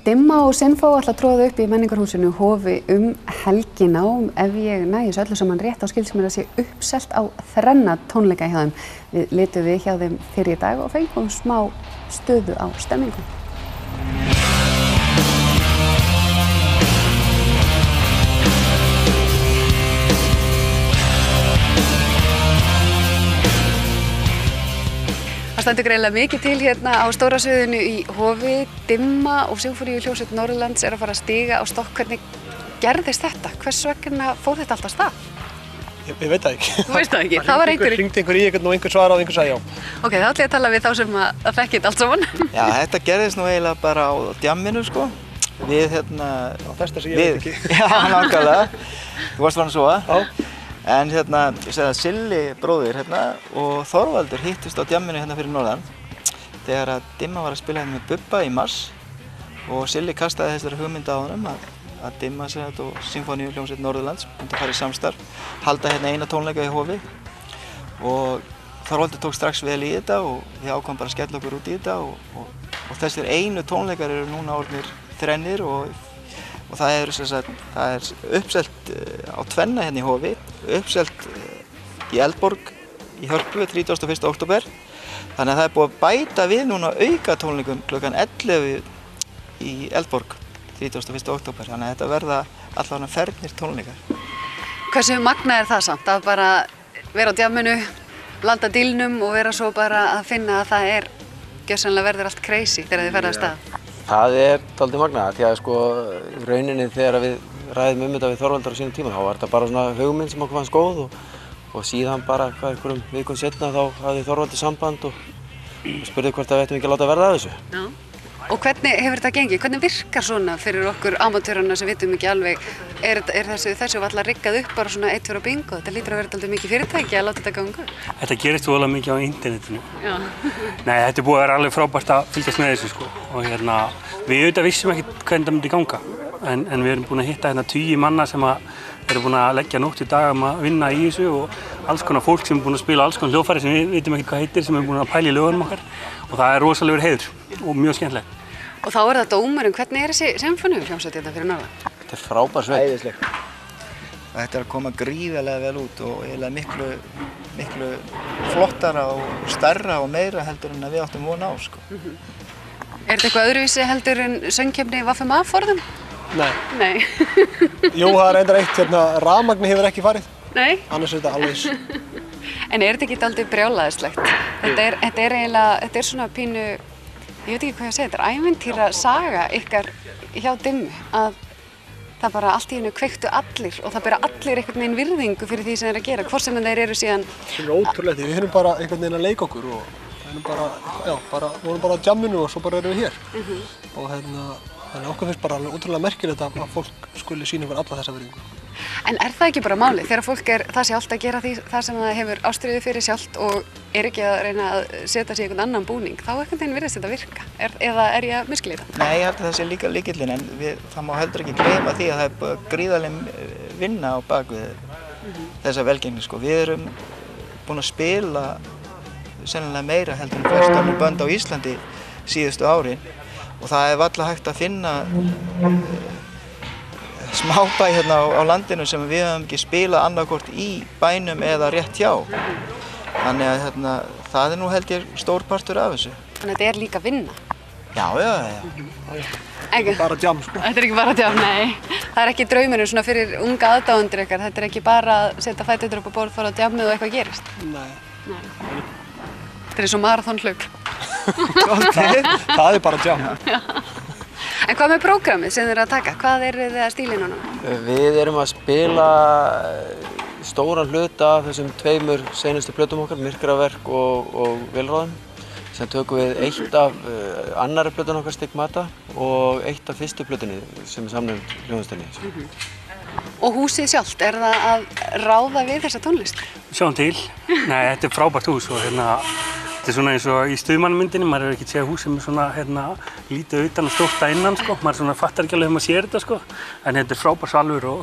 Dimma og Sinfó ætla að tróða upp í menningarhúsinu Hofi helgina og ef ég næ þessu öllu saman rétt á skilst mér að sé uppselt á 3 tónleika hjá þeim. Við litum við hjá þeim fyrir í dag og fengum smá stöðu á stemmingum. Það stendur greinilega mikið til hérna á stóra sviðinu í Hofi. Dimma og Sinfóníuhljómsveit Norðurlands að fara að stíga á stokk. Hvernig gerðist þetta? Hvers vegna fór þetta alltaf af stað? Ég veit það ekki. Þú veist það ekki? Það var einhver... Hringdi einhver í einhvern og einhver svaraði og einhver sagði já. Ok, þá ætla ég að tala við þá sem að þekki þetta allt saman. Já, þetta gerðist nú eiginlega bara á djamminu, sko. Við hérna... Á þesta sem ég veit ekki. Já, nákvæmlega. Þú varst farin að sofa. Já. En hérna, Silli bróðir hérna og Þorvaldur hittust á djamminu hérna fyrir norðan þegar að Dimma var að spila hérna með Bubba í mars og Silli kastaði þessari hugmynd á honum að Dimma og Sinfóníuhljómsveit Norðurlands myndi að fara í samstarf, halda hérna eina tónleika í Hofi og Þorvaldur tók strax vel í þetta og við ákváðum bara að skella okkur út í þetta og þessir einu tónleikar eru núna orðnir 3 og það er uppselt á 2 hérna í Hofi, uppselt í Eldborg í Hörpu 31. október. Þannig að það er búið að bæta við núna auka tónleikum klukkan 11 í Eldborg 31. október. Þannig að þetta verða allavega fernir tónleikar. Hversu magnað er það samt? Að bara vera á djamminu, landa dílnum og vera svo bara að finna að það er gjörsamlega verður allt crazy þegar þið ferða af stað. Það er dálítið magnað því að sko rauninni þegar við ræðum þetta við Þorvaldur á sínum tíma þá var þetta bara svona hugmynd sem okkur fannst góð og síðan bara einhverjum vikum seinna þá hafði Þorvaldur samband og spurði hvort við ættum ekki að láta verða af þessu. Já. Og hvernig hefur þetta gengið? Hvernig virkar svona fyrir okkur amatörana sem vitum ekki alveg? Er þessu varla riggað upp bara svona 1, 2 bingo? Þetta lítur að vera dálítið mikið fyrirtæki að láta þetta ganga? Þetta gerist voðalega mikið á internetinu. Já. Nei, þetta er búið að vera alveg frábært að fylgjast með þessu sko. Og hérna, við auðvitað vissum ekki hvernig það myndi ganga. En við erum búin að hitta hérna 10 manna sem eru búin að leggja nótt í dag að vinna í þessu og alls konar fólk sem er búin að spila alls konar hljóðfæri sem við vitum ekki hvað heitir sem er búin að pæla í lögunum okkar og það er rosalegur heiður og mjög skemmtilegt. Og þá er það dómurinn. Hvernig er þessi Sinfóníuhljómsveit þetta fyrir norðan? Þetta er frábær sveit. Æðisleg. Þetta er að koma gríðarlega vel út og eiginlega miklu flottara og stærra og meira heldur en að við áttum von á, sko. Er þetta eitthvað öðruvísi heldur en söngkeppni VFMA-forðum? Nei. Nei. Jú, það er reyndar eitt hérna, rafmagni hefur ekki farið. Nei. Annars er þetta alveg. En er þetta ekki dálítið brjálæðislegt? Þetta er eiginlega, þetta er svona pínu, ég veit ekki hvað ég að segja, þetta er ævintýra saga ykkar hjá Dimmu að það bara allt í einu kveiktu allir og það bera allir einhvern veginn virðingu fyrir því sem þeir að gera, hvort sem þeir eru síðan. Það er ótrúlegt, við erum bara einhvern veginn að leika okkur og við vorum bara á djamminu og svo bara erum við hér. Og þannig okkur finnst bara ótrúlega merkilegt að fólk skuli sýna fyrir alla þessa virðingu. En er það ekki bara málið? Þegar fólk það sé alltaf að gera það sem það hefur ástríðu fyrir sjálft og er ekki að reyna að setja sig í einhvern annan búning, þá einhvern veginn virðist þetta virka. Eða er ég að miskilja þetta? Nei, ég held að það sé líka lykillinn en það má heldur ekki gleyma því að það er gríðarleg vinna á bakvið þessa velgengni, sko. Við erum búin að spila sennilega meira heldur en flest önnur bönd á Íslandi síðustu árin og það er varla hægt að finna smábæ hérna á landinu sem við höfum ekki spilað annarkvort í bænum eða rétt hjá. Þannig að það er nú held ég stór partur af þessu. Þannig að þetta er líka vinna? Já. Þetta er bara djamm, sko. Þetta er ekki bara djamm, nei. Það er ekki draumurinn svona fyrir unga aðdáendur ykkar. Þetta er ekki bara að setja fæturnar upp á borð, fara á djammið og eitthvað gerist? Nei. Þetta er eins og maraþonhlaup. Það er bara djamm. En hvað með prógramið sem þið eru að taka? Hvað eru þið að stíla inn á núna? Við erum að spila stóran hluta af þessum 2 seinustu plötum okkar, Myrkraverk og Vélráðum. Sem tökum við eitt af annarri plötun okkar, Stigmata, og eitt af fyrstu plötunni sem er samnefnd hljóðunstinni. Og húsið sjálft, er það að ráða við þessa tónlist? Sjáum til. Nei, þetta er frábært hús og þetta er svona eins og í Stuðmannamyndinni, maður hefur ekki séð hús sem er svona lítið utan og stórt að innan, sko. Maður svona fattar ekki alveg þegar maður sér þetta, sko. En þetta er frábær salur og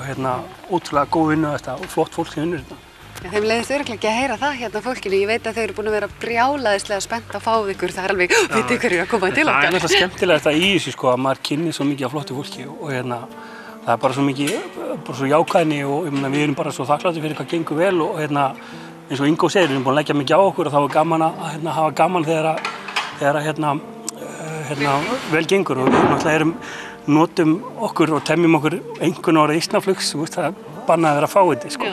ótrúlega góð vinnuaðstaða og flott fólk sem vinnur þetta. Þeim leiðist örugglega ekki að heyra það hérna á fólkinu. Ég veit að þau eru búin að vera brjálæðislega spennt að fá ykkur. Það er alveg, vitið hverju að koma til Það okkar. er náttúrulega skemmtilegt að í þessu sko, að maður kynnir svo mikið af flottu fólki og það er bara svo mikið, bara svo jákvæðni og ég meina við erum bara svo þakklátir fyrir hvað gengur vel og eins og Ingo segir, við erum búin að leggja mikið á okkur og það var gaman að hafa gaman þegar vel gengur og við náttúrulega notum okkur og temjum okkur einhvern orð Ísnaflugs, það er bannað að vera fáiði sko.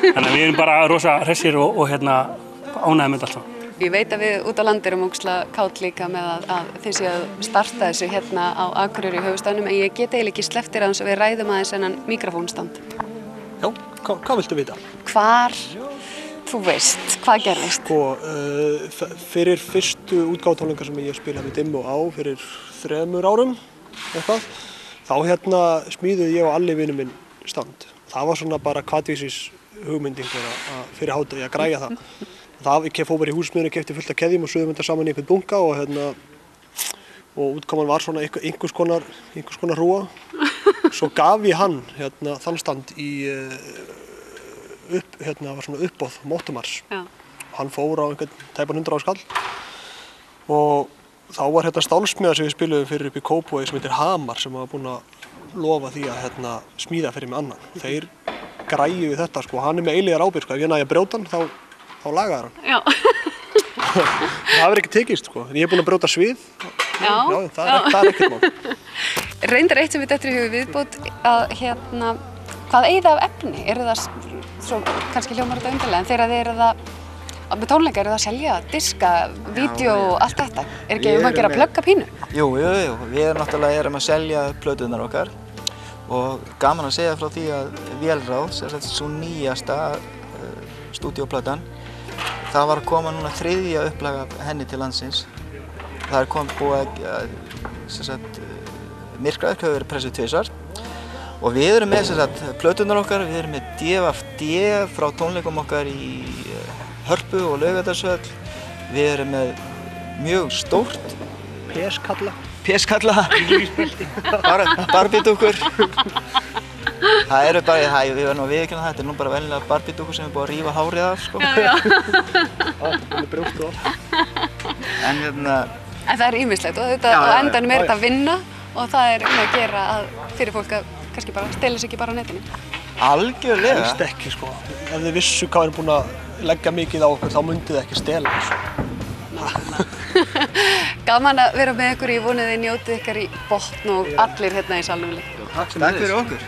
Þannig að við erum bara rosa hressir og ánægðir með þetta alltaf. Ég veit að við út á landi erum ógeðslega kátt líka með að þið séu að starta þessu hérna á Akureyri í höfuðstaðnum en ég get eiginlega ekki sleppt þér aðeins að við ræðum aðeins þennan míkrafónstand. Já, hvað viltu vita? Hvar, þú veist, hvað gerðist? Sko, fyrir fyrstu útgáfutónleika sem ég spilaði með Dimmu á fyrir 3 árum eitthvað, þá smíðuði ég og Alli vinur minn stand. Það var svona bara kvatvísis hugmynding fyrir hádegi að græja það. Ég fór bara í húsmiðinu, keypti fullt af keðjum og suðum þetta saman í einhvern bunka og útkoman var svona einhvers konar hrúga. Svo gaf ég hann þann stand var svona uppboð, mótumars. Já. Hann fór á einhvern tæpan 100 skall og þá var stálsmiða sem við spiluðum fyrir upp í Kópavogi sem heitir Hamar sem var búinn að lofa því að smíða fyrir mig annan. Þeir græjuðu þetta sko, hann með eilíðar ábyrgð sko, ef ég næði að brjóta hann þá lagaði hann. Já. Það hefur ekki tekist sko, en ég er búinn að brjóta svið. Já. Það er ekkert mál. Reyndar eitt sem við dettur í hug viðbót að hvað eyða af efni? Eru það, svo kannski hljómar þetta undarlega, en þegar þið eru það með tónleika, eru það að selja diska, vídeo og allt þetta? Er ekki að gera plugga pínu? Jú, við náttúrulega erum að selja plöturnar okkar og gaman að segja frá því að Vélráð, svo nýjasta stúdíóplatan, það var að koma núna 3. upplag af henni til landsins. Það er búið að Myrkraverk hefur verið pressuð 2 og við erum með plöturnar okkar, við erum með DFD frá tónleikum okkar í Hörpu og Laugardalshöll. Við erum með mjög stórt Peskalla Barbie-dúkkur. Það eru bara, við verðum að viðurkenna þetta er nú bara venjulega Barbie-dúkkur sem er búið að rífa hárið af sko. Brjóst og allt. En það er ýmislegt og þetta á endanum er þetta að vinna og það er að gera fyrir fólk að kannski bara stela sig ekki bara á netinu. Algjörlega. Helst ekki sko. Ef þið vissu hvað er búin að leggja mikið á okkur, þá myndið þið ekki stela þessu. Gaman að vera með ykkur, ég vonið þið njótið ykkar í botn og allir hérna í salnum líka. Takk fyrir okkur.